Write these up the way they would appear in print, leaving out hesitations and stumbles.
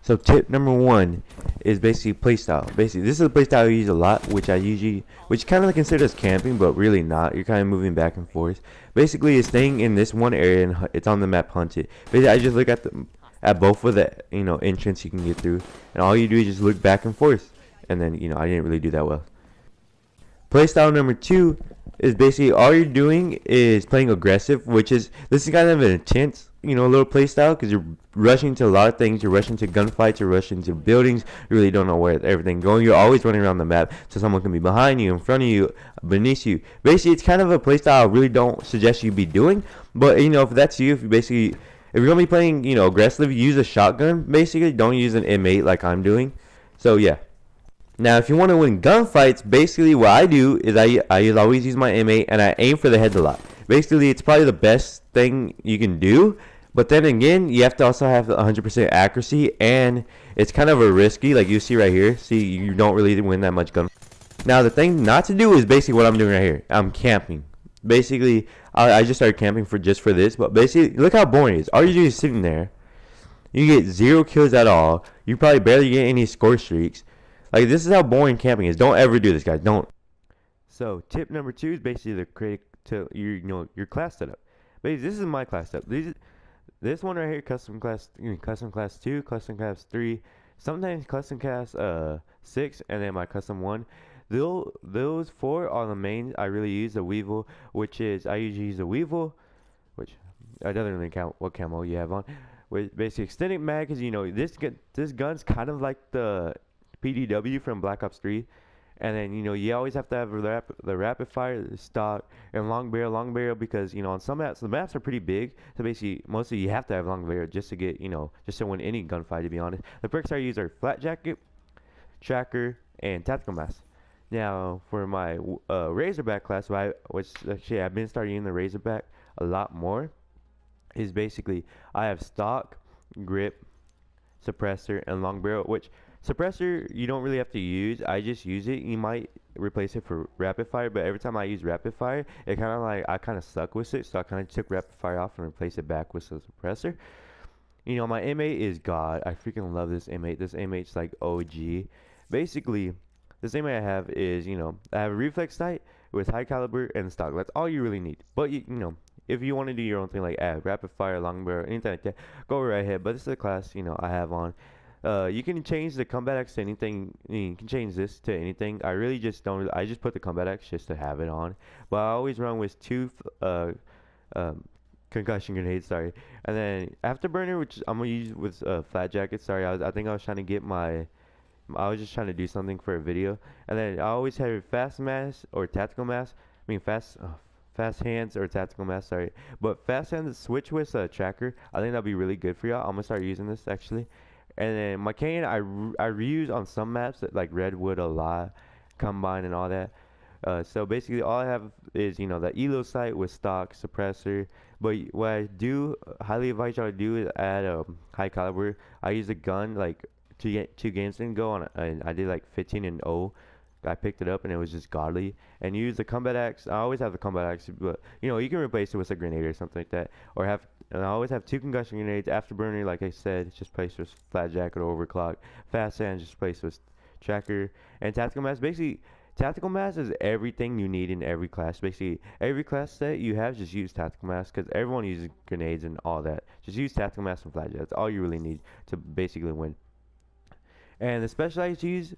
So tip number one is basically playstyle. Basically, this is a playstyle I use a lot, which kind of considered as camping, but really not. You're kind of moving back and forth. Basically, it's staying in this one area and it's on the map hunted. Basically, I just look at both of the entrance you can get through, and all you do is just look back and forth. And then I didn't really do that well. Playstyle number two is basically all you're doing is playing aggressive, this is kind of an intense, little playstyle because you're rushing to a lot of things. You're rushing to gunfights, you're rushing to buildings. You really don't know where everything's going. You're always running around the map, so someone can be behind you, in front of you, beneath you. Basically, it's kind of a playstyle I really don't suggest you be doing. But if that's you, if you're gonna be playing, aggressive, use a shotgun. Basically, don't use an M8 like I'm doing. So yeah. Now, if you want to win gunfights, basically what I do is I always use my M8 and I aim for the head a lot. Basically, it's probably the best thing you can do. But then again, you have to also have 100% accuracy, and it's kind of a risky, like you see right here. See, you don't really win that much gun. Now, the thing not to do is basically what I'm doing right here. I'm camping. Basically, I just started camping just for this. But basically, look how boring it is. All you do is sitting there. You get 0 kills at all. You probably barely get any score streaks. Like, this is how boring camping is. Don't ever do this, guys. Don't. So, tip number 2 is basically to create your class setup. Basically, this is my class setup. This one right here, custom class 2, custom class 3, sometimes custom class 6, and then my custom 1. Those 4 are the main I really use. The Weevil, which is I usually use the Weevil, which I don't really count what camo you have on. With basically extended mag, because this gun's kind of like the PDW from Black Ops 3, and then you always have to have the rapid fire, the stock, and long barrel because on some maps the maps are pretty big, so basically mostly you have to have long barrel just to get just to win any gunfight, to be honest. The perks I use are flat jacket, tracker, and tactical mask. Now for my Razorback class, which actually I've been starting using the Razorback a lot more, is basically I have stock, grip, suppressor, and long barrel, which suppressor you don't really have to use. I just use it. You might replace it for rapid fire, but every time I use rapid fire, it kind of I kind of suck with it, so I kind of took rapid fire off and replaced it back with a suppressor. My M8 is God. I freaking love this M8. This M8's like OG. Basically, this M8 I have is I have a reflex sight with high caliber and stock. That's all you really need. But if you want to do your own thing like add rapid fire, long barrel, anything like that, go right ahead. But this is the class I have on. You can change the combat axe to anything. You can change this to anything. I really just don't. I just put the combat axe just to have it on. But I always run with 2 concussion grenades. Sorry, and then afterburner, which I'm gonna use with flat jacket. Sorry, I think I was trying to get my. I was just trying to do something for a video, and then I always have fast mask or tactical mask. I mean fast hands or tactical mask. Sorry, but fast hands switch with a tracker. I think that'll be really good for y'all. I'm gonna start using this actually. And then my cane I reuse on some maps that like Redwood a lot, Combine and all that. So basically all I have is the elo sight with stock suppressor. But what I do highly advise y'all to do is add a high caliber. I use a gun like 2 games ago and I did like 15-0. I picked it up and it was just godly. And use the combat axe. I always have the combat axe, but you can replace it with a grenade or something like that, or have. And I always have 2 concussion grenades. Afterburner, like I said, it's just placed with flat jacket or overclock. Fast hand, just placed with tracker. And tactical mask, basically, tactical mask is everything you need in every class. Basically, every class set you have, just use tactical mask because everyone uses grenades and all that. Just use tactical mask and flat jacket. That's all you really need to basically win. And the special I use,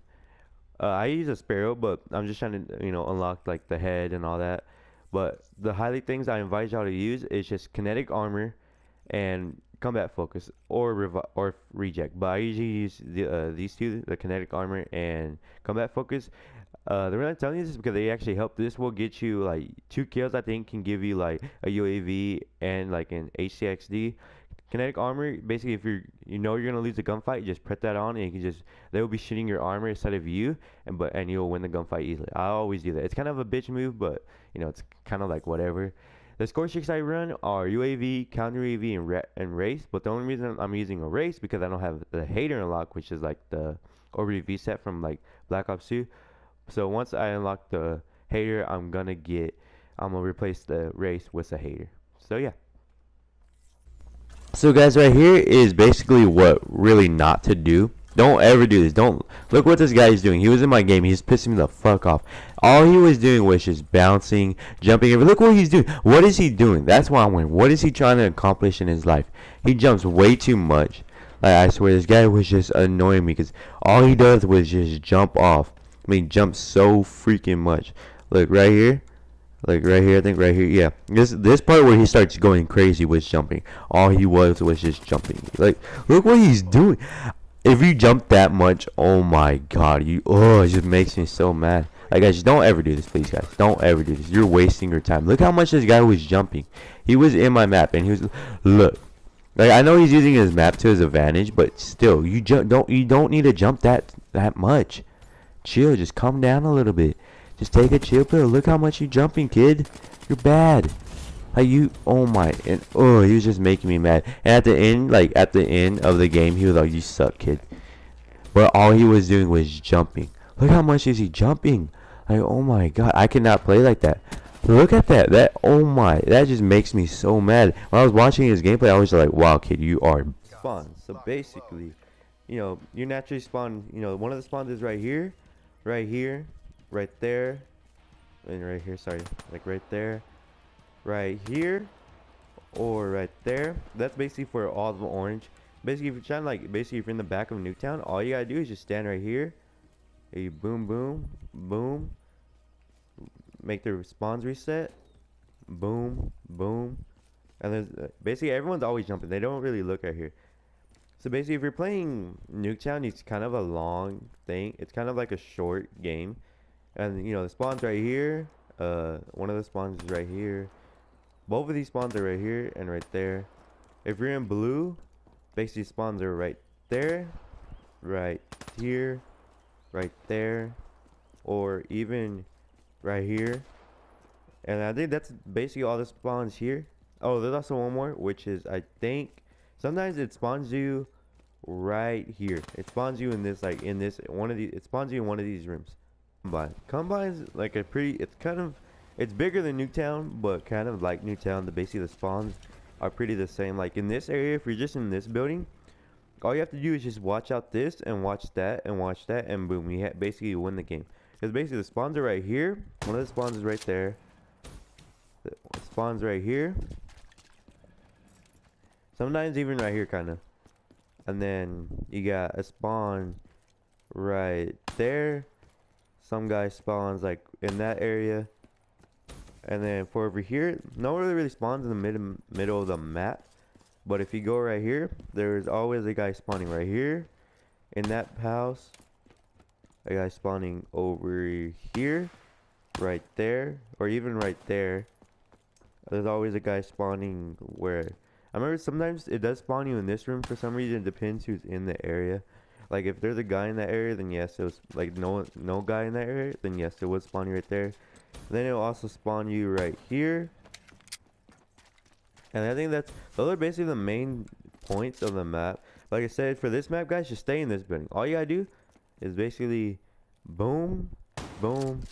I use a Sparrow, but I'm just trying to unlock like the head and all that. But the highlight things I invite y'all to use is just kinetic armor and combat focus or reject. But I usually use these 2, the kinetic armor and combat focus. The reason I'm telling you this is because they actually help. This will get you like 2 kills. I think can give you like a UAV and like an HCXD. Kinetic armor, basically, if you're gonna lose a gunfight, just put that on, and you can they will be shooting your armor instead of you, and you'll win the gunfight easily. I always do that. It's kind of a bitch move, but it's kind of like whatever. The score streaks I run are UAV, counter UAV, and race. But the only reason I'm using a race because I don't have the hater unlock, which is like the OBV set from like Black Ops 2. So once I unlock the hater, I'm gonna replace the race with a hater. So yeah. So guys, right here is basically what really not to do. Don't ever do this. Don't look what this guy is doing. He was in my game. He's pissing me the fuck off. All he was doing was just bouncing, jumping over. Look what he's doing. What is he doing? That's why I'm wondering. What is he trying to accomplish in his life? He jumps way too much. Like I swear, this guy was just annoying me because all he does was just jump off. I mean, jump so freaking much. Look right here. Like right here, I think right here, yeah. This part where he starts going crazy was jumping. All he was just jumping. Like, look what he's doing. If you jump that much, oh my god, it just makes me so mad. Like guys, don't ever do this, please guys. Don't ever do this. You're wasting your time. Look how much this guy was jumping. He was in my map and he was look. Like I know he's using his map to his advantage, but still, you don't need to jump that much. Chill, just calm down a little bit. Just take a chill pill. Look how much you jumping, kid. You're bad. Like oh my, and he was just making me mad. And at the end of the game, he was like, you suck, kid. But all he was doing was jumping. Look how much is he jumping. Like, oh my god, I cannot play like that. Look at that. Oh my, that just makes me so mad. When I was watching his gameplay, I was just like, wow, kid, you are spawn. So basically, you naturally spawn, one of the spawns is right here, right there, and right here, sorry, like right there, right here, or right there. That's basically for all of the orange. Basically, if you're trying to basically if you're in the back of Newtown, all you gotta do is just stand right here. You boom, boom, boom. Make the spawns reset. Boom, boom. And there's basically everyone's always jumping. They don't really look right here. So basically, if you're playing Newtown, it's kind of a long thing. It's kind of like a short game. And the spawns right here. One of the spawns is right here. Both of these spawns are right here and right there. If you're in blue, basically spawns are right there, right here, right there, or even right here. And I think that's basically all the spawns here. Oh, there's also one more, which is I think sometimes it spawns you right here. It spawns you in this it spawns you in one of these rooms. Combine's like it's bigger than Newtown, but kind of like Newtown. Basically the spawns are pretty the same. Like in this area, if you're just in this building, all you have to do is just watch out this and watch that, and boom, you basically win the game. Because basically the spawns are right here. One of the spawns is right there. The spawns right here. Sometimes even right here, kind of. And then you got a spawn right there. Some guy spawns like in that area. And then for over here, no one really spawns in the middle of the map. But if you go right here, there's always a guy spawning right here. In that house. A guy spawning over here. Right there. Or even right there. There's always a guy spawning where... I remember sometimes it does spawn you in this room for some reason. It depends who's in the area. Like if there's a guy in that area, then yes, it was like no guy in that area, then yes, it would spawn you right there. Then it'll also spawn you right here. And I think those are basically the main points of the map. Like I said, for this map, guys, just stay in this building. All you gotta do is basically boom, boom,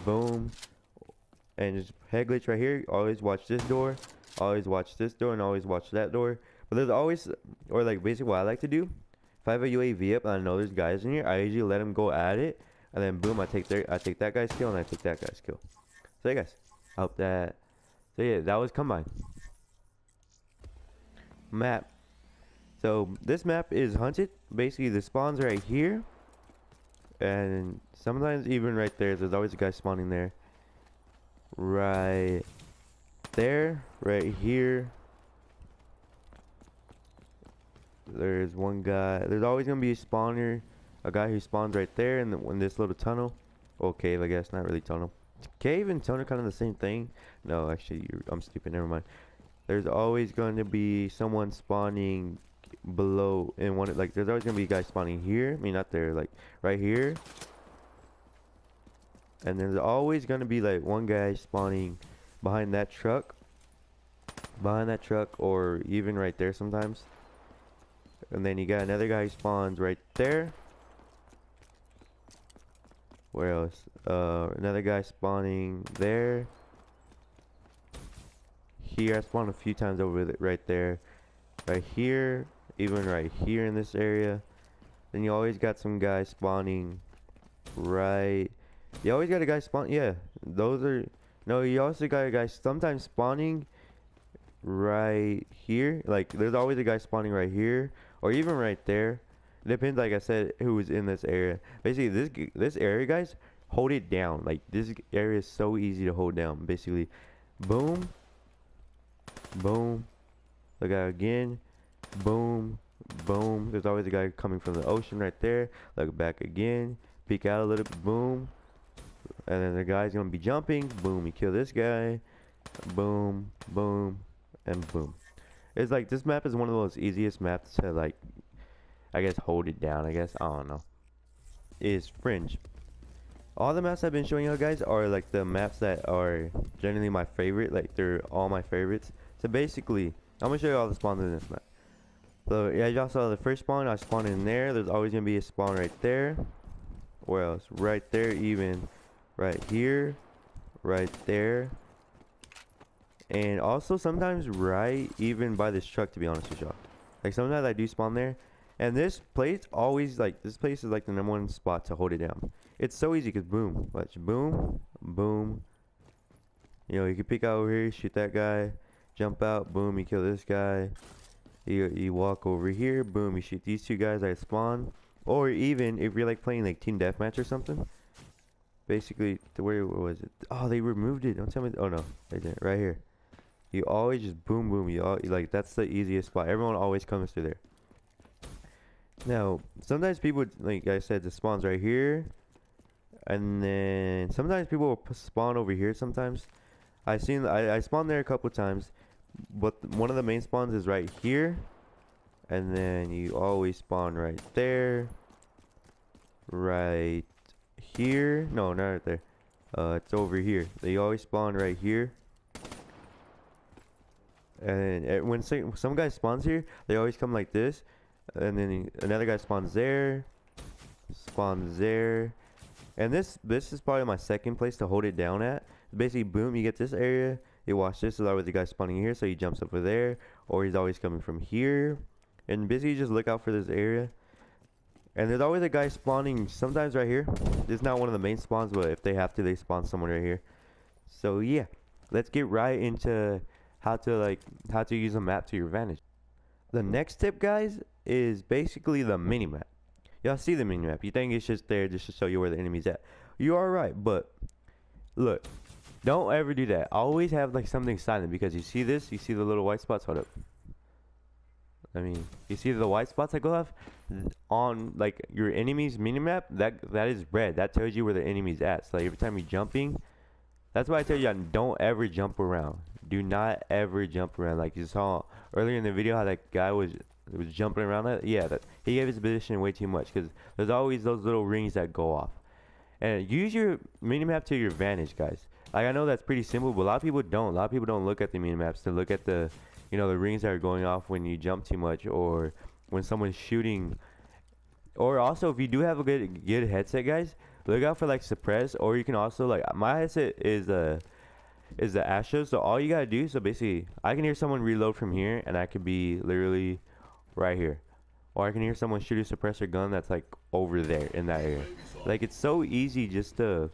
boom, and just head glitch right here. Always watch this door. Always watch this door and always watch that door. But there's always, or like basically what I like to do, if I have a UAV up and I know there's guys in here, I usually let them go at it, and then boom, I take that guy's kill and I take that guy's kill. So yeah, guys, I hope that. So yeah, that was Combine map. So this map is hunted. Basically, the spawns right here, and sometimes even right there. There's always a guy spawning there. Right there, right here. There's one guy. There's always gonna be a spawner, a guy who spawns right there in this little tunnel. Or cave, I guess. Not really tunnel. Cave and tunnel kind of the same thing. No, actually, I'm stupid. Never mind. There's always going to be someone spawning below in one. Like there's always gonna be a guy spawning here. I mean, not there. Like right here. And there's always gonna be like one guy spawning behind that truck. Or even right there sometimes. And then you got another guy who spawns right there. Where else? Another guy spawning there. Here, I spawned a few times over it right there. right here, even right here in this area. Then you always got some guys spawning right. You always got a guy spawn. Yeah, those are. No, you also got a guy sometimes spawning right here. Like there's always a guy spawning right here, or even right there. It depends, like I said, who is in this area. Basically, this area, guys, hold it down. Like this area is so easy to hold down. Basically, boom, boom. Look out again, boom, boom. There's always a guy coming from the ocean right there. Look back again, peek out a little bit, boom. And then the guy's gonna be jumping, boom, you kill this guy, boom, boom, and boom. It's like this map is one of those easiest maps to, like, I guess hold it down, I guess, I don't know. Is Fringe. All the maps I've been showing you guys are like the maps that are generally my favorite, like they're all my favorites. So basically, I'm gonna show you all the spawns in this map. So yeah, y'all saw the first spawn, I spawned in there. There's always gonna be a spawn right there. Where else? Right there, even right here, right there, and also sometimes right even by this truck, to be honest with y'all. Like sometimes I do spawn there, and this place always, like, this place is like the #1 spot to hold it down. It's so easy because boom, watch, boom, boom. You know, you can peek out over here, shoot that guy, jump out, boom, you kill this guy. You walk over here, boom, you shoot these two guys that spawn. Or even if you're like playing like team deathmatch or something. Basically, where was it? Oh, they removed it. Don't tell me. Oh no, they didn't. Right here. You always just boom, boom. You like, that's the easiest spot. Everyone always comes through there. Now, sometimes people, like I said, the spawns right here, and then sometimes people will spawn over here. Sometimes I spawned there a couple times, but one of the main spawns is right here, and then you always spawn right there, right here. No, not right there. It's over here. They always spawn right here. And when some guy spawns here, they always come like this, and then another guy spawns there, and this is probably my second place to hold it down at. Basically, boom, you get this area, you watch this. Is always the guy spawning here, so he jumps over there, or he's always coming from here, and basically just look out for this area. And there's always a guy spawning sometimes right here. This is not one of the main spawns, but if they have to, they spawn someone right here. So yeah, let's get right into how to use a map to your advantage. The next tip, guys, is basically the mini map. Y'all see the mini map. You think it's just there just to show you where the enemy's at. You are right, but look, don't ever do that. Always have like something silent, because you see this, you see the little white spots. Hold up. I mean, you see the white spots that go off on like your enemy's minimap? That is red. That tells you where the enemy's at. So like, every time you're jumping, that's why I tell you, don't ever jump around. Do not ever jump around. Like you saw earlier in the video how that guy was jumping around. Yeah, he gave his position way too much, because there's always those little rings that go off. And use your minimap to your advantage, guys. Like, I know that's pretty simple, but a lot of people don't. A lot of people don't look at the minimaps to look at the, you know, the rings that are going off when you jump too much, or when someone's shooting. Or also, if you do have a good headset, guys, look out for like suppress. Or you can also, like, my headset is the Astro, so all you gotta do, so basically I can hear someone reload from here, and I could be literally right here, or I can hear someone shoot a suppressor gun that's like over there in that area. Like, it's so easy just to,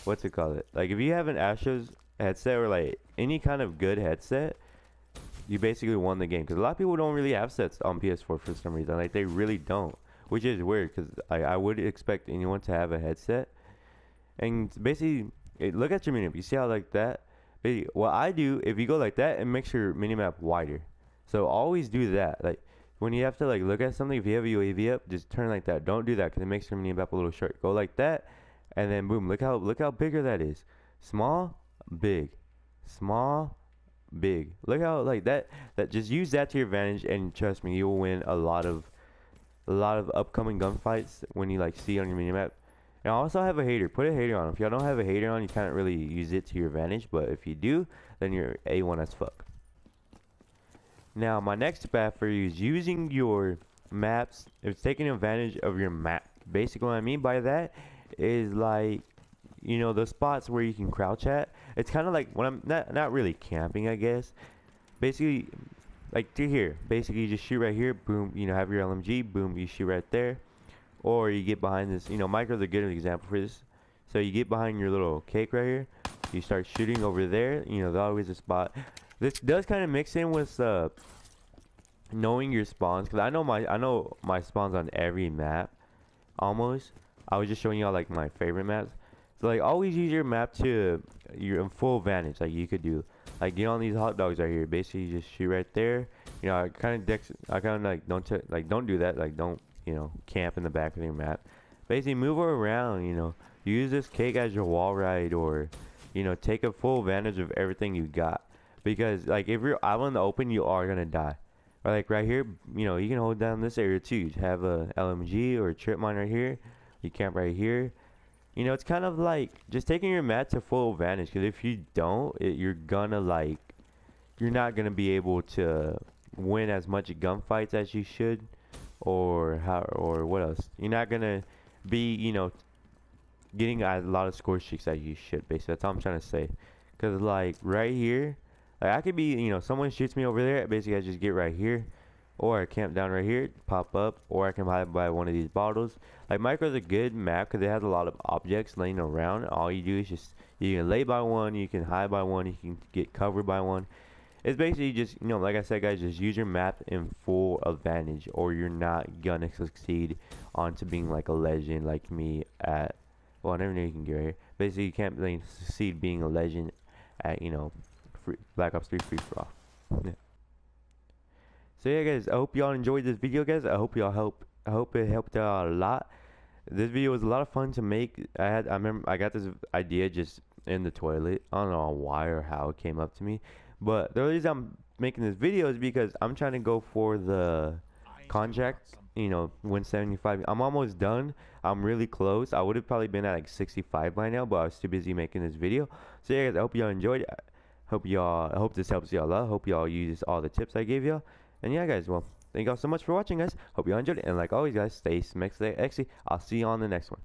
what's it called, like if you have an Astro's headset, or like any kind of good headset, you basically won the game. Because a lot of people don't really have sets on PS4 for some reason. Like, they really don't, which is weird, because I would expect anyone to have a headset. And basically, look at your minimap. You see how like that? Basically, what I do, if you go like that, it makes your minimap wider. So always do that. Like, when you have to like look at something, if you have a UAV up, just turn like that. Don't do that, because it makes your minimap a little short. Go like that, and then boom. Look how bigger that is. Small, big, small, big. Look how like that. Just use that to your advantage, and trust me, you will win a lot of upcoming gunfights when you like see on your minimap. And I also have a hater. Put a hater on. If y'all don't have a hater on, you can't really use it to your advantage. But if you do, then you're A1 as fuck. Now, my next path for you is using your maps. It's taking advantage of your map. Basically, what I mean by that is, like, you know, the spots where you can crouch at. It's kind of like when I'm not really camping, I guess. Basically, like to here. Basically, you just shoot right here. Boom. You know, have your LMG. Boom. You shoot right there. Or you get behind this. You know, micro's a good example for this. So you get behind your little cake right here. You start shooting over there. You know, there's always a spot. This does kind of mix in with knowing your spawns, because I know my spawns on every map almost. I was just showing y'all like my favorite maps. So like always use your map to your full advantage. Like you could do like get on these hot dogs right here. Basically you just shoot right there. You know, I kind of like don't do that. Like don't, you know, camp in the back of your map. Basically move around, you know. Use this cake as your wall ride, or you know, take a full advantage of everything you got. Because like if you're out in the open, you are gonna die. Or like right here, you know, you can hold down this area too. You have a LMG or a trip mine right here. You camp right here. You know, it's kind of like just taking your map to full advantage. Because if you don't, you're not gonna be able to win as much gunfights as you should, or what else? You're not gonna be, you know, getting a lot of score streaks that you should. Basically, that's all I'm trying to say. Because like right here, like I could be, you know, someone shoots me over there. Basically, I just get right here, or I camp down right here, pop up, or I can hide by one of these bottles. Like Micro's a good map because it has a lot of objects laying around. All you do is just, you can lay by one, you can hide by one, you can get covered by one. It's basically just, you know, like I said, guys, just use your map in full advantage, or you're not gonna succeed onto being like a legend like me at. Well, I never knew you can get right here. Basically, you can't really succeed being a legend at, you know, Black Ops 3 free for all. Yeah. So yeah, guys, I hope y'all enjoyed this video, guys. I hope it helped out a lot. This video was a lot of fun to make. I remember I got this idea just in the toilet. I don't know why or how it came up to me, but the reason I'm making this video is because I'm trying to go for the contract, you know, 175. I'm almost done. I'm really close. I would have probably been at like 65 by now, but I was too busy making this video. So yeah, guys, I hope y'all enjoyed it. I hope this helps y'all out. Hope y'all use all the tips I gave y'all. And yeah, guys, well, thank y'all so much for watching, guys. Hope y'all enjoyed it. And like always, guys, stay smexy. I'll see you on the next one.